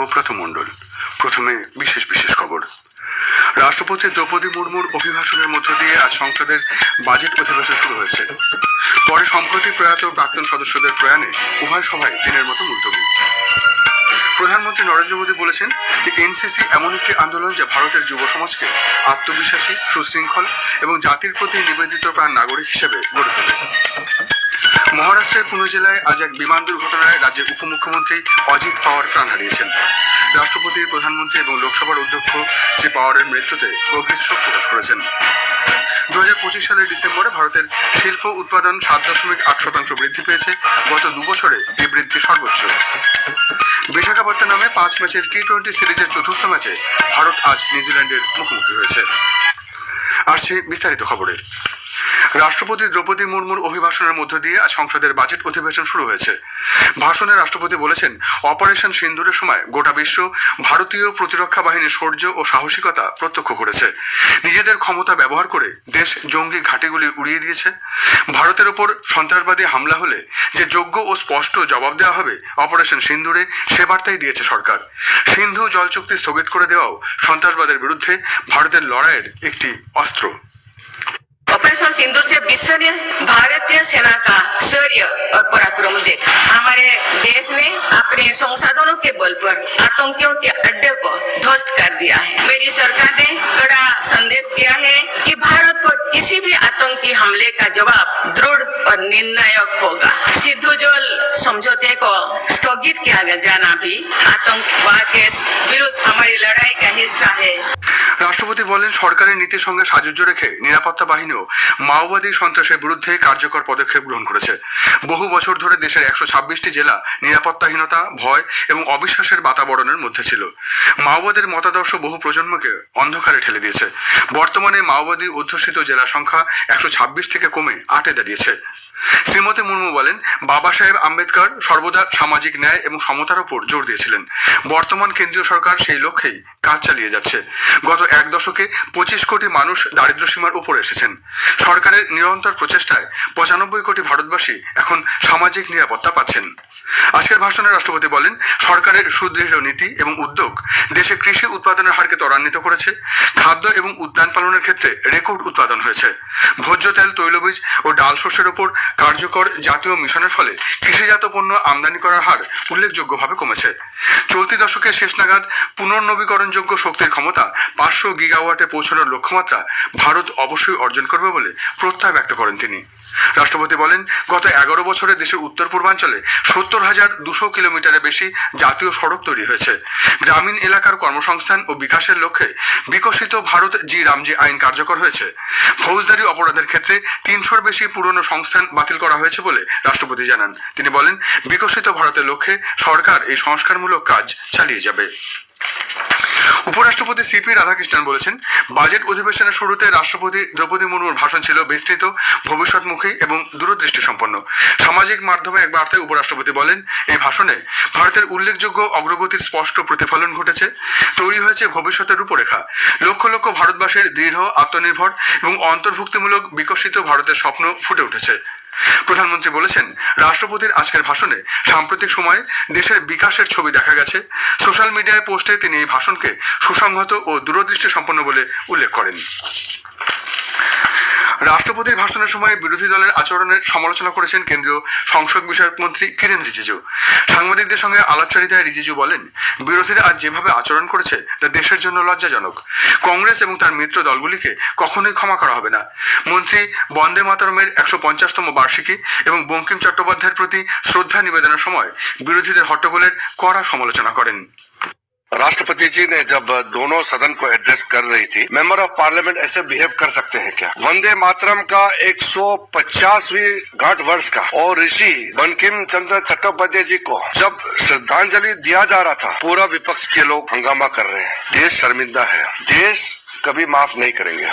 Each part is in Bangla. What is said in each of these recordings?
দেবব্রত মণ্ডল। প্রথমে বিশেষ বিশেষ খবর। রাষ্ট্রপতি দ্রৌপদী মুর্মুর অভিভাষণের মধ্য দিয়ে আজ সংসদের বাজেট অধিবেশন শুরু হয়েছে। পরে সম্প্রতি প্রয়াত প্রাক্তন সদস্যদের প্রয়াণে উভয় সভায় দিনের মতো মুলতবি। প্রধানমন্ত্রী নরেন্দ্র মোদী বলেছেন যে এনসিসি এমন একটি আন্দোলন যা ভারতের যুব সমাজকে আত্মবিশ্বাসী, সুশৃঙ্খল এবং জাতির প্রতি নিবেদিত প্রাণ নাগরিক হিসেবে গড়ে তোলে। মহারাষ্ট্রের পুনে জেলায় আজ এক বিমান দুর্ঘটনায় রাজ্যের উপমুখ্যমন্ত্রী অজিত পাওয়ার প্রাণ হারিয়েছেন। রাষ্ট্রপতি, প্রধানমন্ত্রী এবং লোকসভার অধ্যক্ষ শ্রী পাওয়ারের মৃত্যুতে গভীর শোক প্রকাশ করেছেন। 2025 সালের ডিসেম্বরে ভারতের শিল্প উৎপাদন 7.8% বৃদ্ধি পেয়েছে। গত 2 বছরে এই বৃদ্ধি সর্বোচ্চ। বিশাখাপত্তনমে 5 ম্যাচের টি-20 সিরিজের চতুর্থ ম্যাচে ভারত আজ নিউজিল্যান্ডের মুখোমুখি হয়েছে। আসছে বিস্তারিত খবরে। রাষ্ট্রপতি দ্রৌপদী মুর্মুর অভিভাষণের মধ্য দিয়ে আজ সংসদের বাজেট অধিবেশন শুরু হয়েছে। ভাষণে রাষ্ট্রপতি বলেছেন, অপারেশন সিন্দুরের সময় গোটা বিশ্ব ভারতীয় প্রতিরক্ষা বাহিনীর শৌর্য ও সাহসিকতা প্রত্যক্ষ করেছে। নিজেদের ক্ষমতা ব্যবহার করে দেশ জঙ্গি ঘাঁটিগুলি উড়িয়ে দিয়েছে। ভারতের ওপর সন্ত্রাসবাদী হামলা হলে যে যোগ্য ও স্পষ্ট জবাব দেওয়া হবে অপারেশন সিন্দুরে, সে বার্তাই দিয়েছে সরকার। সিন্ধু জল চুক্তি স্থগিত করে দেওয়াও সন্ত্রাসবাদের বিরুদ্ধে ভারতের লড়াইয়ের একটি অস্ত্র। ऑपरेशन सिंदूर से विश्व ने भारतीय सेना का शौर्य और पराक्रम देखा। हमारे देश ने अपने संसाधनों के बल पर आतंकियों के अड्डे को ध्वस्त कर दिया है। मेरी सरकार ने कड़ा संदेश दिया है कि भारत पर किसी भी आतंकी हमले का जवाब दृढ़ और निर्णायक होगा। सिंधु जल समझौते को स्थगित किया जाना भी आतंकवाद के विरुद्ध हमारी लड़ाई का हिस्सा है। রাষ্ট্রপতি বলেন, সরকারের নীতির সঙ্গে সাযুজ্য রেখে নিরাপত্তা বাহিনীও মাওবাদী সন্ত্রাসের বিরুদ্ধে কার্যকর পদক্ষেপ গ্রহণ করেছে। বহু বছর ধরে দেশের 126টি জেলা নিরাপত্তাহীনতা, ভয় এবং অবিশ্বাসের বাতাবরণের মধ্যে ছিল। মাওবাদের মতাদর্শ বহু প্রজন্মকে অন্ধকারে ঠেলে দিয়েছে। বর্তমানে মাওবাদী অধ্যুষিত জেলার সংখ্যা 126 থেকে কমে 8-এ দাঁড়িয়েছে। শ্রীমতী মুর্মু বলেন, বাবা সাহেব আম্বেদকর সর্বদা সামাজিক ন্যায় এবং সমতার উপর জোর দিয়েছিলেন। বর্তমান কেন্দ্রীয় সরকার সেই লক্ষ্যেই কাজ চালিয়ে যাচ্ছে। গত 1 দশকে 25 কোটি মানুষ দারিদ্র্য সীমার উপরে এসেছেন। সরকারের নিরন্তর প্রচেষ্টায় 95 কোটি ভারতবাসী এখন সামাজিক নিরাপত্তা পাচ্ছেন। আজকের ভাষণে রাষ্ট্রপতি বলেন, সরকারের সুদৃঢ় নীতি এবং উদ্যোগ দেশে কৃষি উৎপাদনের হারকে ত্বরান্বিত করেছে। খাদ্য এবং উদ্যান পালনের ক্ষেত্রে রেকর্ড উৎপাদন হয়েছে। ভোজ্য তেল, তৈলবীজ ও ডাল শস্যের উপর কার্যকর জাতীয় মিশনের ফলে কৃষিজাত পণ্য আমদানি করার হার উল্লেখযোগ্যভাবে কমেছে। চলতি দশকের শেষ নাগাদ পুনর্নবীকরণযোগ্য শক্তির ক্ষমতা 500 গিগাওয়াটে পৌঁছানোর লক্ষ্যমাত্রা ভারত অবশ্যই অর্জন করবে বলে প্রত্যয় ব্যক্ত করেন তিনি। রাষ্ট্রপতি বলেন, গত 11 বছরে দেশের উত্তর পূর্বাঞ্চলে 70,200 কিলোমিটারের বেশি জাতীয় সড়ক তৈরি হয়েছে। গ্রামীণ এলাকার কর্মসংস্থান ও বিকাশের লক্ষ্যে বিকশিত ভারত জি রামজি আইন কার্যকর হয়েছে। ফৌজদারি অপরাধের ক্ষেত্রে 300-র বেশি পুরনো সংস্থান বাতিল করা হয়েছে বলে রাষ্ট্রপতি জানান। তিনি বলেন, বিকশিত ভারতের লক্ষ্যে সরকার এই সংস্কারমূলক কাজ চালিয়ে যাবে। উপরাষ্ট্রপতি সিপি রাধাকৃষ্ণন বলেছেন, বাজেট অধিবেশনের শুরুতে রাষ্ট্রপতি দ্রৌপদী মুর্মুর ভাষণ ছিল বিস্তৃত, ভবিষ্যৎমুখী এবং দূরদৃষ্টি সম্পন্ন। সামাজিক মাধ্যমে এক বার্তায় উপরাষ্ট্রপতি বলেন, এই ভাষণে ভারতের উল্লেখযোগ্য অগ্রগতির স্পষ্ট প্রতিফলন ঘটেছে। তৈরি হয়েছে ভবিষ্যতের রূপরেখা। লক্ষ লক্ষ ভারতবাসীর দৃঢ়, আত্মনির্ভর এবং অন্তর্ভুক্তিমূলক বিকশিত ভারতের স্বপ্ন ফুটে উঠেছে। প্রধানমন্ত্রী বলেছেন, রাষ্ট্রপতির আজকের ভাষণে সাম্প্রতিক সময়ে দেশের বিকাশের ছবি দেখা গেছে। সোশ্যাল মিডিয়ায় পোস্টে তিনি এই ভাষণকে সুসংহত ও দূরদৃষ্টি সম্পন্ন বলে উল্লেখ করেন। রাষ্ট্রপতির ভাষণের সময় বিরোধী দলের আচরণের সমালোচনা করেছেন কেন্দ্রীয় সংসদ বিষয়ক মন্ত্রী কিরেন রিজিজু। সাংবাদিকদের সঙ্গে আলাপচারিতায় রিজিজু বলেন, বিরোধীরা আজ যেভাবে আচরণ করেছে তা দেশের জন্য লজ্জাজনক। কংগ্রেস এবং তার মিত্র দলগুলিকে কখনোই ক্ষমা করা হবে না। মন্ত্রী বন্দে মাতরমের 150তম বার্ষিকী এবং বঙ্কিম চট্টোপাধ্যায়ের প্রতি শ্রদ্ধা নিবেদনের সময় বিরোধীদের হট্টগোলের কড়া সমালোচনা করেন। राष्ट्रपति जी ने जब दोनों सदन को एड्रेस कर रही थी, मेंबर ऑफ पार्लियामेंट ऐसे बिहेव कर सकते हैं क्या? वंदे मातरम का 150वीं गांठ वर्ष का और ऋषि बंकिम चंद्र चट्टोपाध्याय जी को जब श्रद्धांजलि दिया जा रहा था, पूरा विपक्ष के लोग हंगामा कर रहे हैं। देश शर्मिंदा है। देश कभी माफ नहीं करेंगे।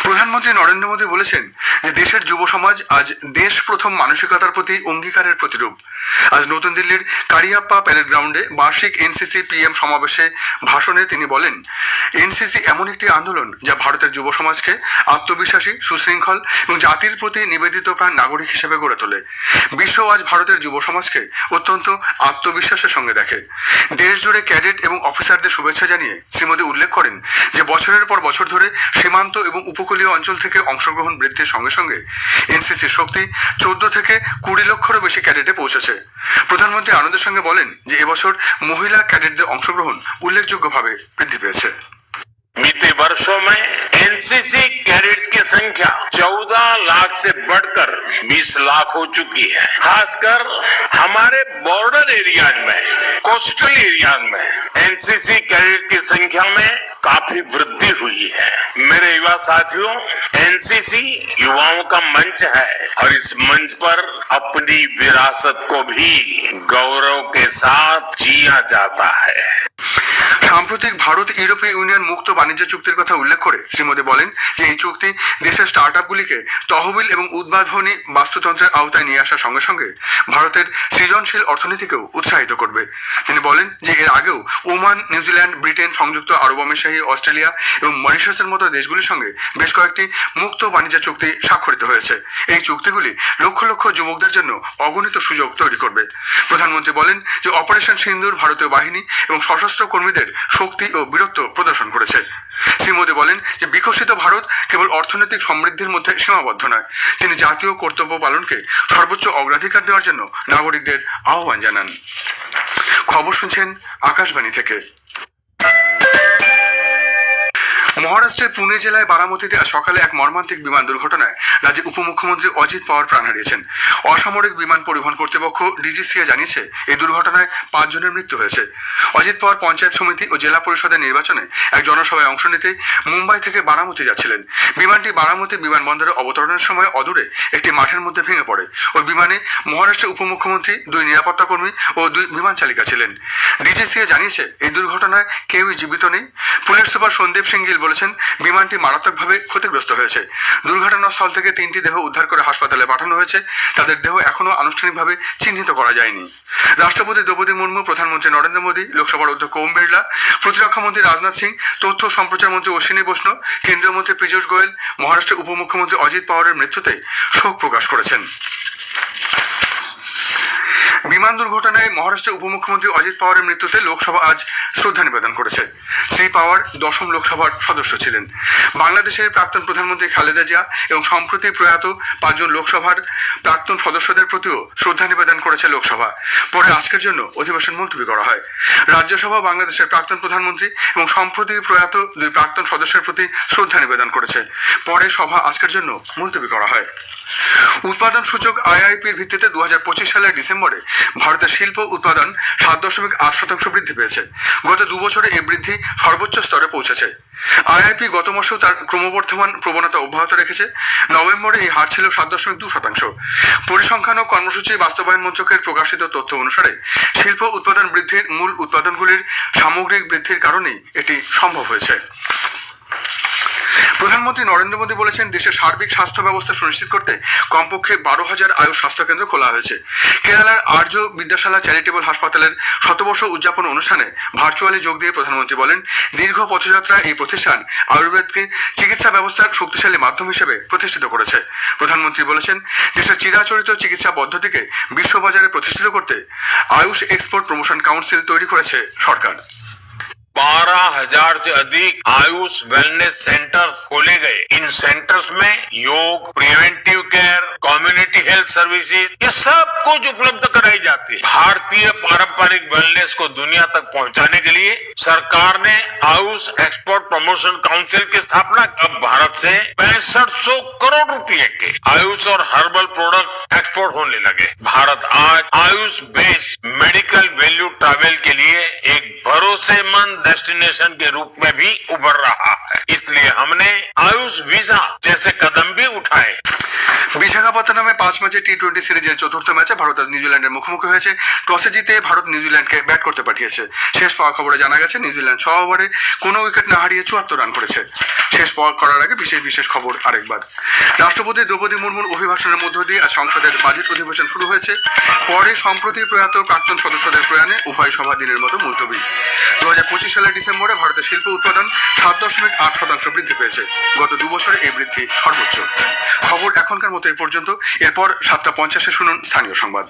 প্রধানমন্ত্রী নরেন্দ্র মোদী বলেছেন, যে দেশের যুব সমাজ আজ দেশ প্রথম মানসিকতার প্রতি অঙ্গীকারের প্রতিরূপ। আজ নতুন দিল্লির কারিয়াপ্পা প্যারেড গ্রাউন্ডে বার্ষিক এনসিসি পিএম সমাবেশে ভাষণে তিনি বলেন, এনসিসি এমন একটি আন্দোলন যা ভারতের যুব সমাজকে আত্মবিশ্বাসী, সুশৃঙ্খল এবং জাতির প্রতি নিবেদিত প্রাণ নাগরিক হিসেবে গড়ে তোলে। বিশ্ব আজ ভারতের যুব সমাজকে অত্যন্ত আত্মবিশ্বাসের সঙ্গে দেখে। দেশ জুড়ে ক্যাডেট এবং অফিসারদের শুভেচ্ছা জানিয়ে শ্রী মোদী উল্লেখ করেন যে বছরের পর বছর ধরে সীমান্ত এবং উপকূলীয় অঞ্চল থেকে অংশগ্রহণ বৃদ্ধির সঙ্গে সঙ্গে এনসিসির শক্তি 14 থেকে 20 লক্ষেরও বেশি ক্যাডেটে পৌঁছেছে। প্রধানমন্ত্রী আনন্দের সঙ্গে বলেন যে এবছর মহিলা ক্যাডেটদের অংশগ্রহণ উল্লেখযোগ্যভাবে বৃদ্ধি পেয়েছে। बीते वर्षों में एनसीसी कैडेट्स की संख्या 14 लाख से बढ़कर 20 लाख हो चुकी है। खासकर हमारे बॉर्डर एरियाज में, कोस्टल एरियाज में एनसीसी कैडेट की संख्या में काफी वृद्धि हुई है। मेरे युवा साथियों, एनसीसी युवाओं का मंच है और इस मंच पर अपनी विरासत को भी गौरव के साथ जिया जाता है। সাম্প্রতিক ভারত ইউরোপীয় ইউনিয়ন মুক্ত বাণিজ্য চুক্তির কথা উল্লেখ করে শ্রী মোদী বলেন যে এই চুক্তি দেশের স্টার্টআপগুলিকে তহবিল এবং উদ্ভাবনী বাস্তুতন্ত্রের আওতায় নিয়ে আসার সঙ্গে সঙ্গে ভারতের সৃজনশীল অর্থনীতিকেও উৎসাহিত করবে। তিনি বলেন যে এর আগেও ওমান, নিউজিল্যান্ড, ব্রিটেন, সংযুক্ত আরব আমিরশাহী, অস্ট্রেলিয়া এবং মরিশাসের মতো দেশগুলির সঙ্গে বেশ কয়েকটি মুক্ত বাণিজ্য চুক্তি স্বাক্ষরিত হয়েছে। এই চুক্তিগুলি লক্ষ লক্ষ যুবকদের জন্য অগণিত সুযোগ তৈরি করবে। প্রধানমন্ত্রী বলেন যে অপারেশন সিন্দুর ভারতীয় বাহিনী এবং সশস্ত্র কর্মীদের শক্তি ও বীরত্ব প্রদর্শন করেছে। শ্রী মোদী বলেন যে বিকশিত ভারত কেবল অর্থনৈতিক সমৃদ্ধির মধ্যে সীমাবদ্ধ নয়। তিনি জাতীয় কর্তব্য পালনকে সর্বোচ্চ অগ্রাধিকার দেওয়ার জন্য নাগরিকদের আহ্বান জানান। খবর শুনছেন আকাশবাণী থেকে। মহারাষ্ট্রের পুনে জেলায় বারামতিতে আজ সকালে এক মর্মান্তিক বিমান দুর্ঘটনায় রাজ্যের উপমুখ্যমন্ত্রী অজিত পাওয়ার প্রাণ হারিয়েছেন। অসামরিক বিমান পরিবহন কর্তৃপক্ষ ডিজিসিএ জানিয়েছে এই দুর্ঘটনায় 5 জনের মৃত্যু হয়েছে। অজিত পাওয়ার পঞ্চায়েত সমিতি ও জেলা পরিষদের নির্বাচনে এক জনসভায় অংশ নিতে মুম্বাই থেকে বারামতি যাচ্ছিলেন। বিমানটি বারামতি বিমানবন্দরে অবতরণের সময় অদূরে একটি মাঠের মধ্যে ভেঙে পড়ে। ওই বিমানে মহারাষ্ট্রের উপমুখ্যমন্ত্রী, 2 নিরাপত্তা কর্মী ও 2 বিমান চালিকা ছিলেন। ডিজিসিএ জানিয়েছে এই দুর্ঘটনায় কেউই জীবিত নেই। পুলিশ সুপার সন্দীপ সিং গিল বলেছেন বিমানটি মারাত্মকভাবে ক্ষতিগ্রস্ত হয়েছে। দুর্ঘটনাস্থল থেকে 3টি দেহ উদ্ধার করে হাসপাতালে পাঠানো হয়েছে। তাদের দেহ এখনও আনুষ্ঠানিকভাবে চিহ্নিত করা যায়নি। রাষ্ট্রপতি দ্রৌপদী মুর্মু, প্রধানমন্ত্রী নরেন্দ্র মোদী, লোকসভার অধ্যক্ষ ওম বিড়লা, প্রতিরক্ষা মন্ত্রী রাজনাথ সিং, তথ্য ও সম্প্রচার মন্ত্রী অশ্বিনী বৈষ্ণব, কেন্দ্রীয় মন্ত্রী পীযূষ গোয়েল মহারাষ্ট্রের উপমুখ্যমন্ত্রী অজিত পাওয়ারের মৃত্যুতে শোক প্রকাশ করেছেন। বিমান দুর্ঘটনায় মহারাষ্ট্রের উপমুখ্যমন্ত্রী অজিত পাওয়ারের মৃত্যুতে লোকসভা আজ শ্রদ্ধা নিবেদন করেছে। শ্রী পাওয়ার 10ম লোকসভার সদস্য ছিলেন। বাংলাদেশের প্রাক্তন প্রধানমন্ত্রী খালেদা জিয়া এবং সম্প্রতি প্রয়াত 5 জন লোকসভার প্রাক্তন সদস্যদের প্রতিও শ্রদ্ধা নিবেদন করেছে লোকসভা। পরে আজকের জন্য অধিবেশন মুলতবি করা হয়। রাজ্যসভা বাংলাদেশের প্রাক্তন প্রধানমন্ত্রী এবং সম্প্রতি প্রয়াত 2 প্রাক্তন সদস্যের প্রতি শ্রদ্ধা নিবেদন করেছে। পরে সভা আজকের জন্য মুলতবি করা হয়। উৎপাদন সূচক আইআইপির ভিত্তিতে 2025 সালের ডিসেম্বরে ভারতের শিল্প উৎপাদন 7.8% বৃদ্ধি পেয়েছে। গত 2 বছরে এই বৃদ্ধি সর্বোচ্চ স্তরে পৌঁছেছে। আইআইপি গত মাসেও তার ক্রমবর্ধমান প্রবণতা অব্যাহত রেখেছে। নভেম্বরে এই হার ছিল 7.2%। পরিসংখ্যান ও কর্মসূচি বাস্তবায়ন মন্ত্রকের প্রকাশিত তথ্য অনুসারে শিল্প উৎপাদন বৃদ্ধির মূল উৎপাদনগুলির সামগ্রিক বৃদ্ধির কারণেই এটি সম্ভব হয়েছে। প্রধানমন্ত্রী নরেন্দ্র মোদী বলেছেন দেশের সার্বিক স্বাস্থ্য ব্যবস্থা সুনিশ্চিত করতে কমপক্ষে 12,000 আয়ুষ স্বাস্থ্যকেন্দ্র খোলা হয়েছে। কেরালার আর্য বিদ্যাশালা চ্যারিটেবল হাসপাতালের 100 উদযাপন অনুষ্ঠানে ভার্চুয়ালি যোগ দিয়ে প্রধানমন্ত্রী বলেন দীর্ঘ পথযাত্রায় এই প্রতিষ্ঠান আয়ুর্বেদকে চিকিৎসা ব্যবস্থার শক্তিশালী মাধ্যম হিসেবে প্রতিষ্ঠিত করেছে। প্রধানমন্ত্রী বলেছেন দেশের চিরাচরিত চিকিৎসা পদ্ধতিকে বিশ্ববাজারে প্রতিষ্ঠিত করতে আয়ুষ এক্সপোর্ট প্রমোশন কাউন্সিল তৈরি করেছে সরকার। 12,000 से अधिक आयुष वेलनेस सेंटर्स खोले गए। इन सेंटर्स में योग, preventive care, community health services, ये सब कुछ उपलब्ध कराई जाती है। भारतीय पारंपरिक वेलनेस को दुनिया तक पहुंचाने के लिए सरकार ने आयुष एक्सपोर्ट प्रमोशन काउंसिल की स्थापना की। अब भारत से 6500 करोड़ रुपए के आयुष और हर्बल प्रोडक्ट्स एक्सपोर्ट होने लगे। भारत आज Ayush based medical value travel के लिए एक भरोसेमंद डेस्टिनेशन के रूप में भी उभर रहा है। इसलिए हमने आयुष वीजा जैसे कदम भी उठाए। বিশাখাপত্তনমে 5 ম্যাচে টি-20 সিরিজের চতুর্থ ম্যাচে ভারত আজ নিউজিল্যান্ডের মুখোমুখি হয়েছে। টসে জিতে ভারত নিউজিল্যান্ডকে ব্যাট করতে পাঠিয়েছে। শেষ পাওয়া খবরে জানা গেছে নিউজিল্যান্ড 6 ওভারে কোনো উইকেট না হারিয়ে 74 রান করেছে। শেষ পাওয়া করার আগে বিশেষ খবর আরেকবার। রাষ্ট্রপতি দ্রৌপদী মুর্মুর অভিভাষণের মধ্য দিয়ে আজ সংসদের বাজেট অধিবেশন শুরু হয়েছে। পরে সম্প্রতি প্রয়াত প্রাক্তন সদস্যদের প্রয়াণে উভয় সভা দিনের মতো মুলতবি। 2025 সালের ডিসেম্বরে ভারতের শিল্প উৎপাদন 7.8% বৃদ্ধি পেয়েছে। গত 2 বছরে এই বৃদ্ধি সর্বোচ্চ। খবর এখনকার মতো এই পর্যন্ত। এরপর 7:50 শুনুন স্থানীয় সংবাদ।